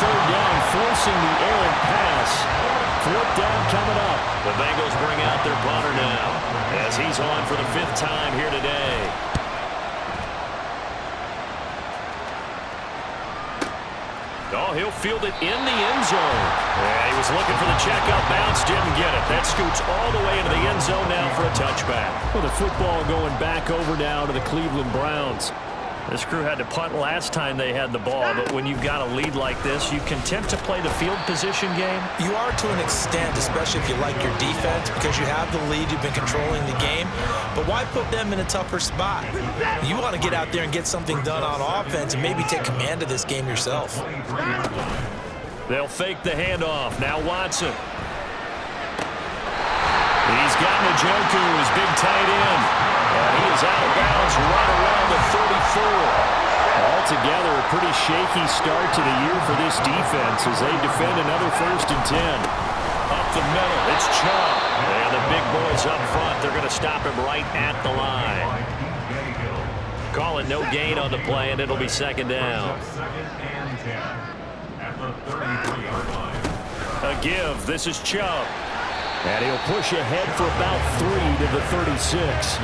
third down, forcing the errant pass. Fourth down coming up. The Bengals bring out their punter now as he's on for the 5th time here today. Oh, he'll field it in the end zone. Yeah, he was looking for the checkout bounce, didn't get it. That scoots all the way into the end zone now for a touchback. Well, the football going back over now to the Cleveland Browns. This crew had to punt last time they had the ball, but when you've got a lead like this, you content to play the field position game? You are to an extent, especially if you like your defense, because you have the lead, you've been controlling the game. But why put them in a tougher spot? You want to get out there and get something done on offense and maybe take command of this game yourself. They'll fake the handoff. Now Watson. He's got Njoku, his big tight end. And he is out of bounds right around the 34. Altogether, a pretty shaky start to the year for this defense as they defend another 1st and 10. Up the middle, it's Chubb. And the big boys up front, they're going to stop him right at the line. Calling no gain on the play, and it'll be 2nd down. A give, this is Chubb. And he'll push ahead for about 3 to the 36.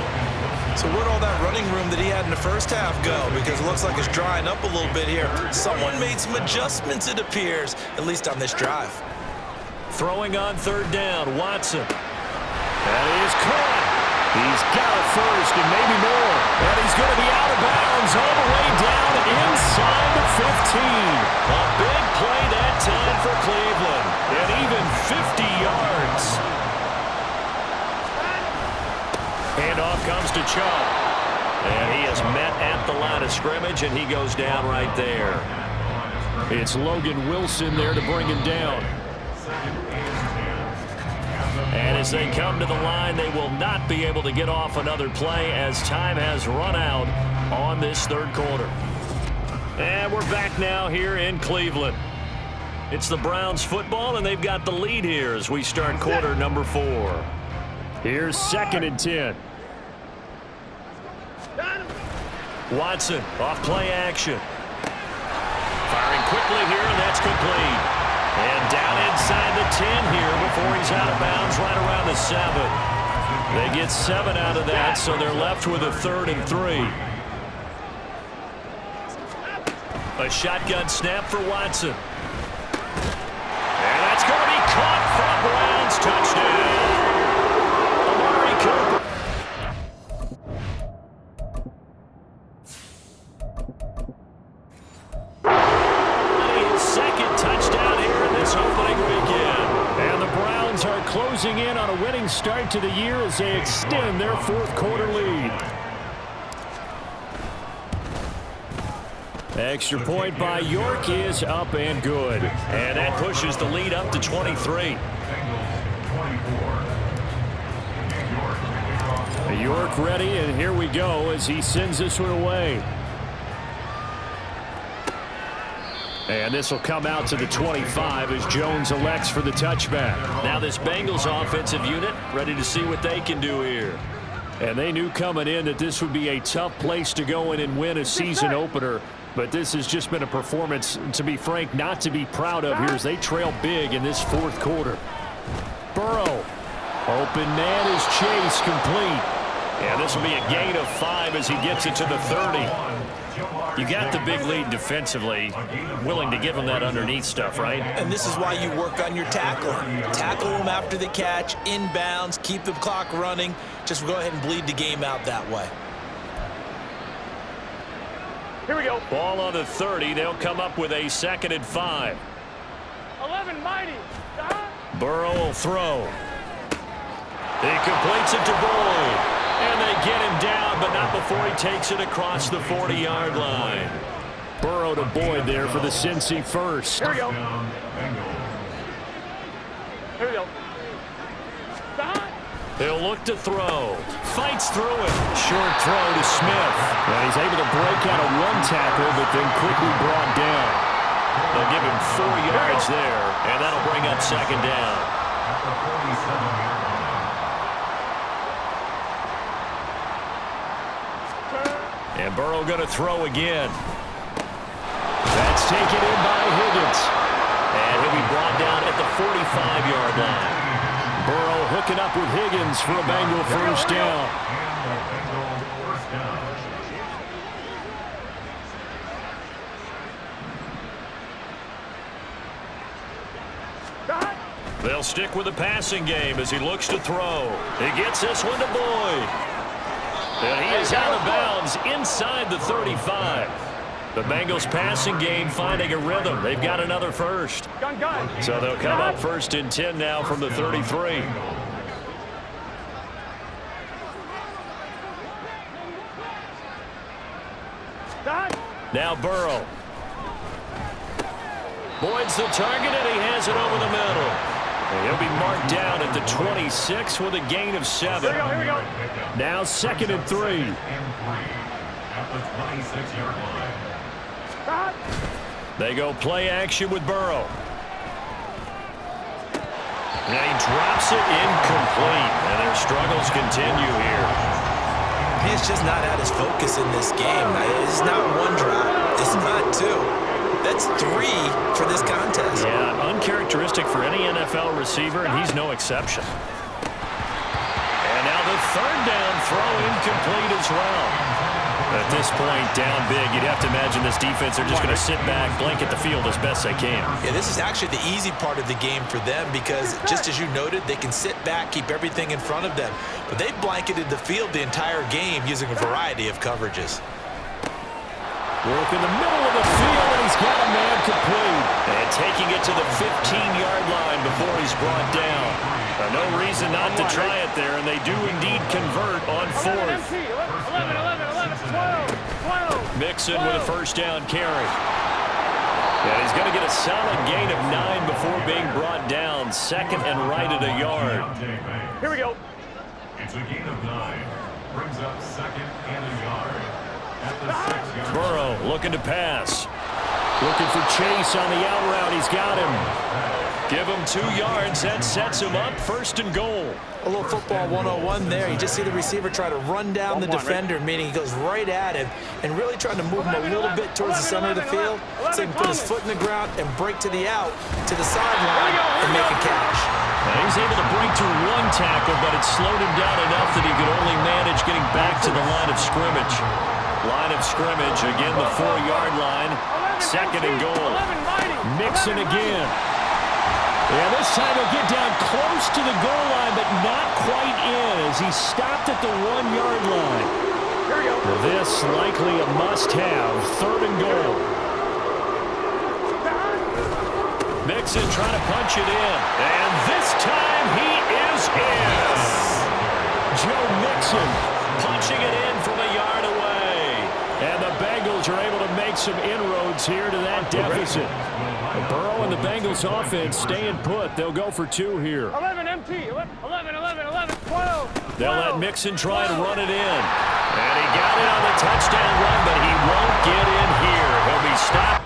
So where'd all that running room that he had in the first half go? Because it looks like it's drying up a little bit here. Someone made some adjustments, it appears, at least on this drive. Throwing on 3rd down, Watson. And he is caught. He's got it first and maybe more. And he's going to be out of bounds all the way down inside the 15. A big play that time for Cleveland. And even 50 yards. Handoff comes to Chubb. And he is met at the line of scrimmage, and he goes down right there. It's Logan Wilson there to bring him down. And as they come to the line, they will not be able to get off another play as time has run out on this 3rd quarter. And we're back now here in Cleveland. It's the Browns football, and they've got the lead here as we start quarter number 4. Here's 2nd and 10. Watson off play action. Firing quickly here, and that's complete. And down inside the 10 here before he's out of bounds right around the 7. They get 7 out of that, so they're left with a 3rd and 3. A shotgun snap for Watson. And that's going to be caught from Browns. Touchdown. Amari Cooper. His 2nd touchdown here in this opening weekend. And the Browns are closing in on a winning start to the year as they extend their 4th quarter lead. Extra point by York is up and good. And that pushes the lead up to 23. York ready, and here we go as he sends this one away. And this will come out to the 25 as Jones elects for the touchback. Now this Bengals offensive unit ready to see what they can do here. And they knew coming in that this would be a tough place to go in and win a season opener. But this has just been a performance, to be frank, not to be proud of here as they trail big in this 4th quarter. Burrow. Open man is Chase, complete. And this will be a gain of 5 as he gets it to the 30. You got the big lead defensively, willing to give him that underneath stuff, right? And this is why you work on your tackling. Tackle them after the catch, inbounds, keep the clock running. Just go ahead and bleed the game out that way. Here we go. Ball on the 30. They'll come up with a 2nd and 5. 11 mighty. Burrow will throw. He completes it to Boyd. And they get him down, but not before he takes it across the 40-yard line. Burrow to Boyd there for the Cincy first. Here we go. Here we go. He'll look to throw. Fights through it. Short throw to Smith. And he's able to break out of one tackle, but then quickly brought down. They'll give him 4 yards there, and that'll bring up 2nd down. And Burrow going to throw again. That's taken in by Higgins. 5-yard line. Burrow hooking up with Higgins for a Bengal first down. They'll stick with the passing game as he looks to throw. He gets this one to Boyd. And he is out of bounds inside the 35. The Bengals passing game finding a rhythm. They've got another first. So they'll come up 1st and 10 now from the 33. Now Burrow. Boyd's the target, and he has it over the middle. And he'll be marked down at the 26 with a gain of 7. Here we go. Now 2nd and 3. At the 26-yard line. They go play action with Burrow. And he drops it incomplete. And their struggles continue here. He's just not at his focus in this game. It's not one drop. It's not two. That's 3 for this contest. Yeah, uncharacteristic for any NFL receiver, and he's no exception. And now the 3rd down throw incomplete as well. At this point, down big, you'd have to imagine this defense, they're just going to sit back, blanket the field as best they can. Yeah, this is actually the easy part of the game for them because, just as you noted, they can sit back, keep everything in front of them. But they've blanketed the field the entire game using a variety of coverages. Work in the middle of the field, and he's got a man complete. And taking it to the 15-yard line before he's brought down. No reason not to try it there, and they do indeed convert on 4th. 12. Mixon with a first down carry. And he's going to get a solid gain of 9 before being brought down. 2nd and right at a yard. Here we go. It's a gain of 9. Brings up 2nd and a yard. At the 6-yard line. Burrow looking to pass. Looking for Chase on the out route. He's got him. Give him 2 yards. That sets him up 1st and goal. A little football 101 there. You just see the receiver try to run down the defender, meaning he goes right at him and really trying to move him a little bit towards the center of the field so he can put his foot in the ground and break to the out, to the sideline, and make a catch. Now he's able to break through 1 tackle, but it slowed him down enough that he could only manage getting back to the line of scrimmage. Line of scrimmage, again the 4-yard line. 2nd and goal. Mixon again. Yeah, this time he'll get down close to the goal line, but not quite in as he stopped at the 1-yard line. This likely a must-have. 3rd and goal. Mixon trying to punch it in. And this time he is in. Joe Mixon Punching it in from a yard away. And the Bengals are able to make some inroads here to that deficit. Burrow and the Bengals offense staying put. They'll go for 2 here. 11 MT. 12. They'll let Mixon try to run it in. And he got it on the touchdown run, but he won't get in here. He'll be stopped.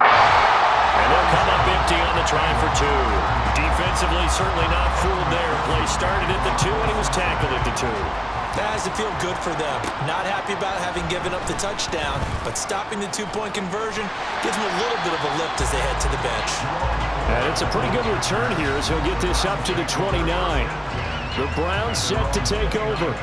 And they'll come up empty on the try for 2. Defensively, certainly not fooled there. Play started at the 2, and he was tackled at the 2. That has to feel good for them. Not happy about having given up the touchdown, but stopping the 2-point conversion gives them a little bit of a lift as they head to the bench. And it's a pretty good return here as he'll get this up to the 29. The Browns set to take over.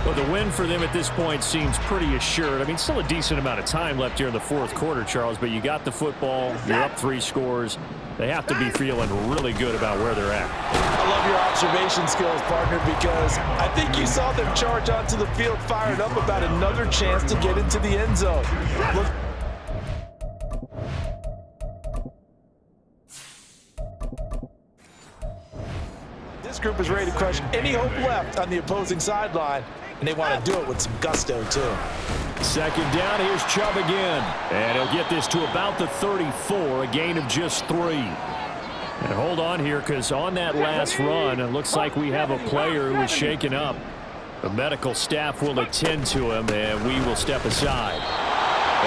Well, the win for them at this point seems pretty assured. I mean, still a decent amount of time left here in the 4th quarter, Charles, but you got the football, you're up 3 scores. They have to be feeling really good about where they're at. I love your observation skills, partner, because I think you saw them charge onto the field fired up about another chance to get into the end zone. Look. This group is ready to crush any hope left on the opposing sideline, and they want to do it with some gusto, too. 2nd down, here's Chubb again. And he'll get this to about the 34, a gain of just 3. And hold on here, because on that last run, it looks like we have a player who is shaken up. The medical staff will attend to him, and we will step aside.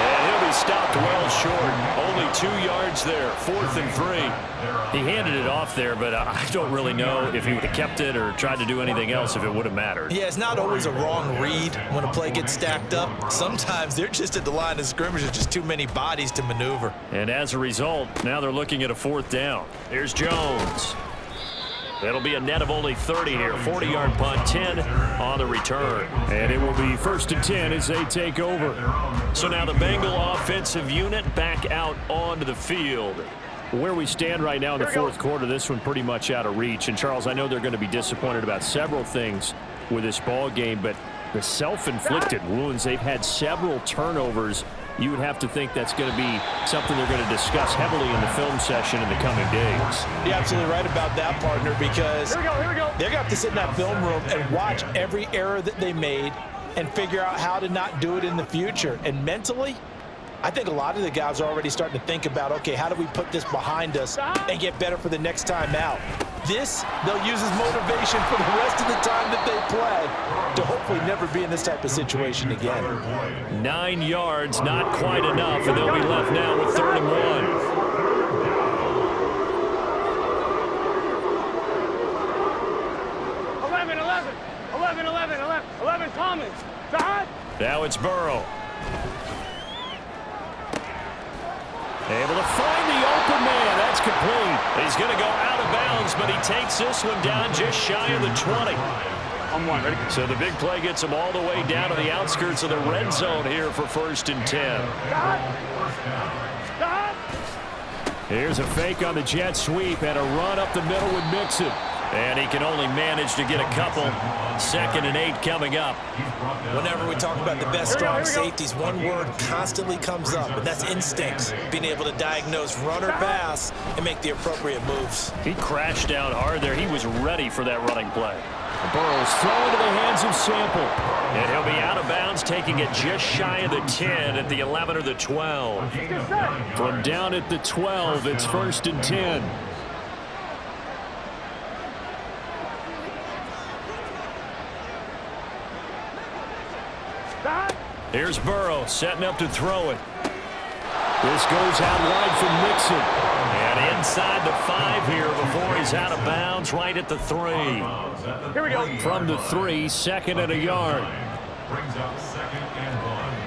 And he'll be stopped well short. Only 2 yards there. 4th and 3. He handed it off there, but I don't really know if he would have kept it or tried to do anything else if it would have mattered. Yeah, it's not always a wrong read when a play gets stacked up. Sometimes they're just at the line of scrimmage. There's just too many bodies to maneuver. And as a result, now they're looking at a 4th down. Here's Jones. It'll be a net of only 30 here. 40-yard punt, 10 on the return. And it will be 1st and 10 as they take over. So now the Bengal offensive unit back out onto the field. Where we stand right now in the 4th quarter, this one pretty much out of reach. And, Charles, I know they're going to be disappointed about several things with this ball game, but the self-inflicted wounds, they've had several turnovers. You would have to think that's going to be something they're going to discuss heavily in the film session in the coming days. You're absolutely right about that, partner, because they're going to have to sit in that film room and watch every error that they made and figure out how to not do it in the future. And mentally, I think a lot of the guys are already starting to think about, okay, how do we put this behind us and get better for the next time out? This, they'll use as motivation for the rest of the time that they play to hopefully never be in this type of situation again. 9 yards, not quite enough, and they'll be left now with 3rd and 1. 11, Thomas. John. Now it's Burrow. Able to find the open man. That's complete. He's going to go out of bounds, but he takes this one down just shy of the 20. On 1, ready? So the big play gets him all the way down to the outskirts of the red zone here for 1st and 10. Here's a fake on the jet sweep and a run up the middle with Mixon. And he can only manage to get a couple. 2nd and 8 coming up. Whenever we talk about the best strong safeties, one word constantly comes up, and that's instincts. Being able to diagnose run or pass and make the appropriate moves. He crashed down hard there. He was ready for that running play. Burrow's thrown to the hands of Sample. And he'll be out of bounds, taking it just shy of the 10 at the 11 or the 12. From down at the 12, it's 1st and 10. Here's Burrow setting up to throw it. This goes out wide from Mixon. And inside the 5 here before he's out of bounds, right at the 3. Here we go. From the 3, 2nd and a yard. Brings up 2nd and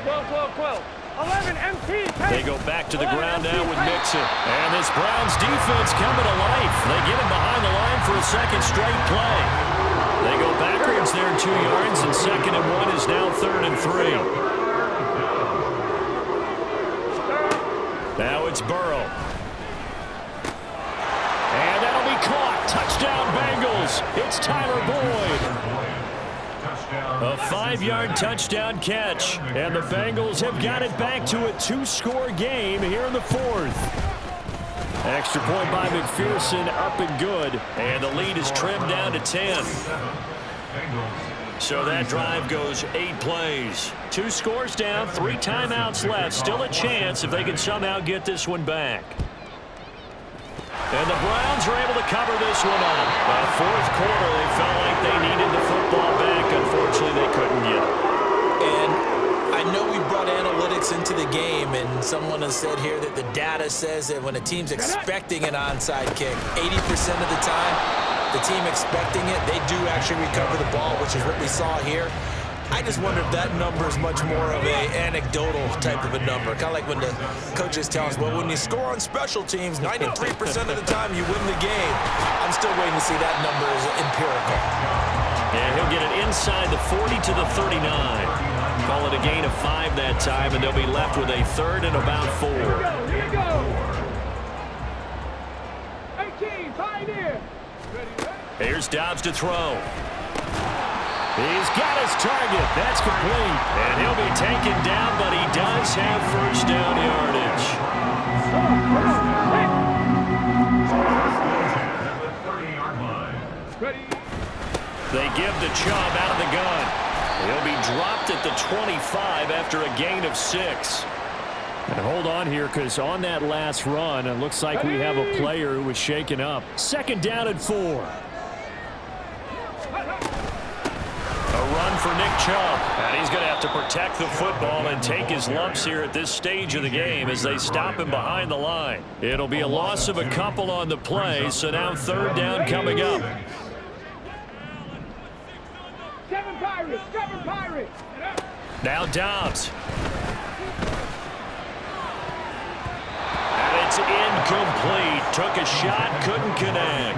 1. 12. 11, MT. They go back to the ground now with Mixon. And this Browns defense coming to life. They get him behind the line for a 2nd straight play. They go backwards there 2 yards, and 2nd and 1 is now 3rd and 3. Now it's Burrow. And that'll be caught. Touchdown Bengals. It's Tyler Boyd. A 5-yard touchdown catch. And the Bengals have got it back to a 2-score game here in the 4th. Extra point by McPherson, up and good. And the lead is trimmed down to 10. So that drive goes 8 plays. 2 scores down, 3 timeouts left. Still a chance if they can somehow get this one back. And the Browns are able to cover this one up. By the 4th quarter, they felt like they needed the football back. Unfortunately, they couldn't get it. And I know we brought analytics into the game, and someone has said here that the data says that when a team's expecting an onside kick, 80% of the time, the team expecting it, they do actually recover the ball, which is what we saw here. I just wonder if that number is much more of an anecdotal type of a number. Kind of like when the coaches tell us, well, when you score on special teams, 93% of the time you win the game. I'm still waiting to see that number as empirical. And he'll get it inside the 40 to the 39. Call it a gain of 5 that time, and they'll be left with a 3rd and about 4. Here we go. 18, pioneer. Here's Dobbs to throw. He's got his target. That's complete. And he'll be taken down, but he does have 1st down yardage. They give the Chubb out of the gun. He'll be dropped at the 25 after a gain of 6. And hold on here, because on that last run, it looks like we have a player who was shaken up. 2nd down and 4. A run for Nick Chubb. And he's going to have to protect the football and take his lumps here at this stage of the game as they stop him behind the line. It'll be a loss of a couple on the play, so now third down coming up. Seven Pirates. Now Dobbs. And it's incomplete. Took a shot, couldn't connect.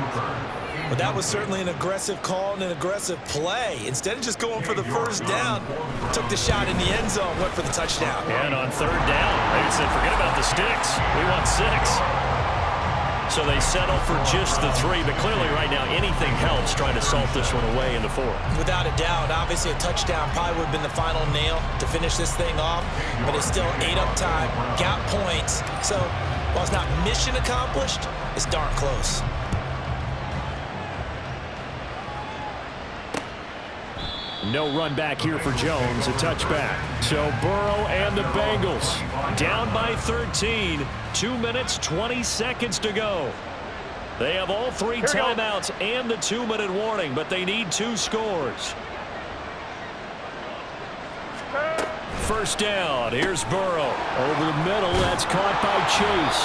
But that was certainly an aggressive call and an aggressive play. Instead of just going for the first down, took the shot in the end zone, went for the touchdown. And on third down, they said, forget about the sticks. We want 6. So they settle for just the 3. But clearly right now, anything helps trying to salt this one away in the 4. Without a doubt, obviously a touchdown probably would have been the final nail to finish this thing off. But it's still ate up time, got points. So while it's not mission accomplished, it's darn close. No run back here for Jones, a touchback. So Burrow and the Bengals Down by 13, 2 minutes, 20 seconds to go. They have all 3 timeouts and the 2-minute warning, but they need 2 scores. First down, here's Burrow. over the middle. That's caught by Chase.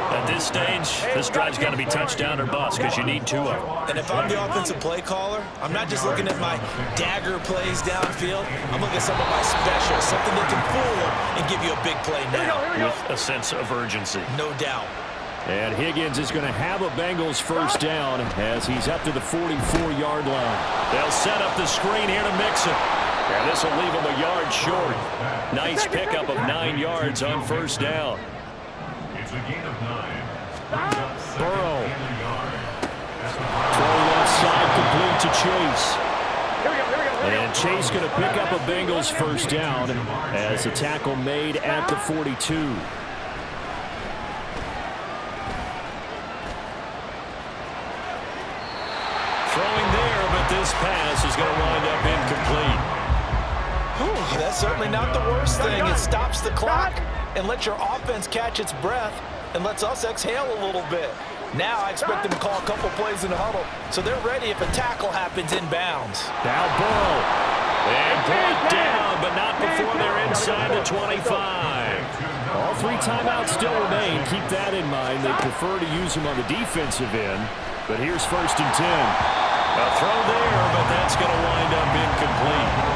At this stage, this drive's got to be touchdown or bust because you need 2 of them. And if I'm the offensive play caller, I'm not just looking at my dagger plays downfield. I'm looking at some of my specials, something that can fool them and give you a big play now. With a sense of urgency. No doubt. And Higgins is going to have a Bengals first down as he's up to the 44-yard line. They'll set up the screen here to Mixon. And this will leave him a yard short. Nice pickup of 9 yards on first down. It's a gain of 9. Burrow. Throw left side complete to Chase. And Chase going to pick up a Bengals first down as a tackle made at the 42. Throwing there, but this pass is going to wind up incomplete. Whew, that's certainly not the worst thing. It stops the clock and lets your offense catch its breath and lets us exhale a little bit. Now I expect them to call a couple plays in the huddle, so they're ready if a tackle happens inbounds. Now Burrow. And brought down, but not before they're inside the 25. All 3 timeouts still remain. Keep that in mind. They prefer to use them on the defensive end. But here's first and 10. A throw there, but that's going to wind up incomplete.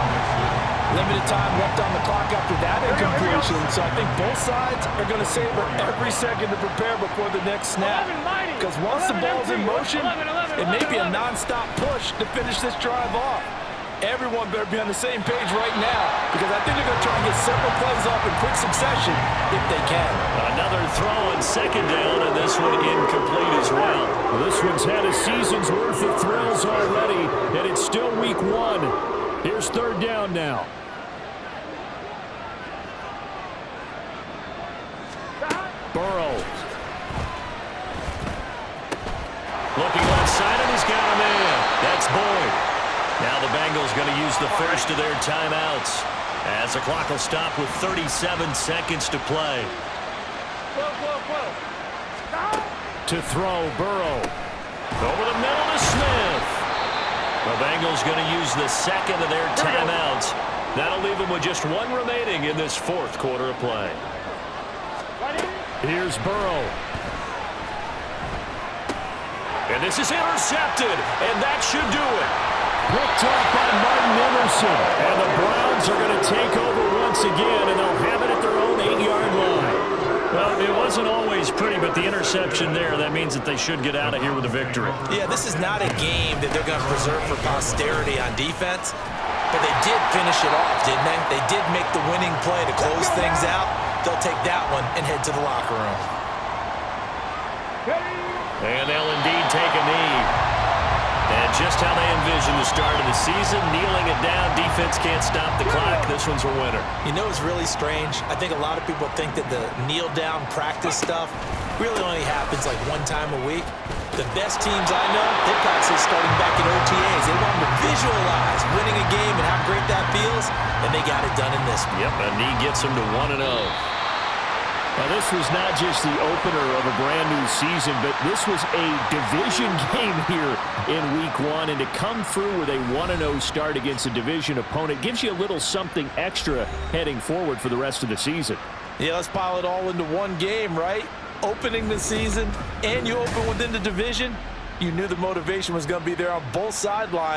Limited time left on the clock after that incompletion, so I think both sides are going to savor every second to prepare before the next snap. Because once the ball's in motion, it may be a non-stop push to finish this drive off. Everyone better be on the same page right now, because I think they're going to try and get several plays off in quick succession if they can. Another throw on second down, and this one incomplete as well. This one's had a season's worth of thrills already, and it's still week 1. Here's third down now. Burrow. Looking left side, and he's got him in. That's Boyd. Now the Bengals going to use the first of their timeouts as the clock will stop with 37 seconds to play. To throw, Burrow. Over the middle to Smith. The Bengals going to use the second of their timeouts. That'll leave them with just 1 remaining in this 4th quarter of play. Here's Burrow. And this is intercepted, and that should do it. Picked off by Martin Emerson. And the Browns are going to take over once again, and they'll have it at their own 8-yard line. Well, it wasn't always pretty, but the interception there, that means that they should get out of here with a victory. Yeah, this is not a game that they're going to preserve for posterity on defense, but they did finish it off, didn't they? They did make the winning play to close things out. They'll take that one and head to the locker room. And they'll indeed take a knee. And just how they envisioned the start of the season, kneeling it down, defense can't stop the clock. This one's a winner. You know, it's really strange. I think a lot of people think that the kneel-down practice stuff really only happens like 1 time a week. The best teams I know, they practice starting back at OTAs. They want to visualize winning a game and how great that feels, and they got it done in this one. Yep, a knee gets them to 1-0. Now, this was not just the opener of a brand new season, but this was a division game here in week 1. And to come through with a 1-0 start against a division opponent gives you a little something extra heading forward for the rest of the season. Yeah, let's pile it all into one game, right? Opening the season, and you open within the division. You knew the motivation was going to be there on both sidelines.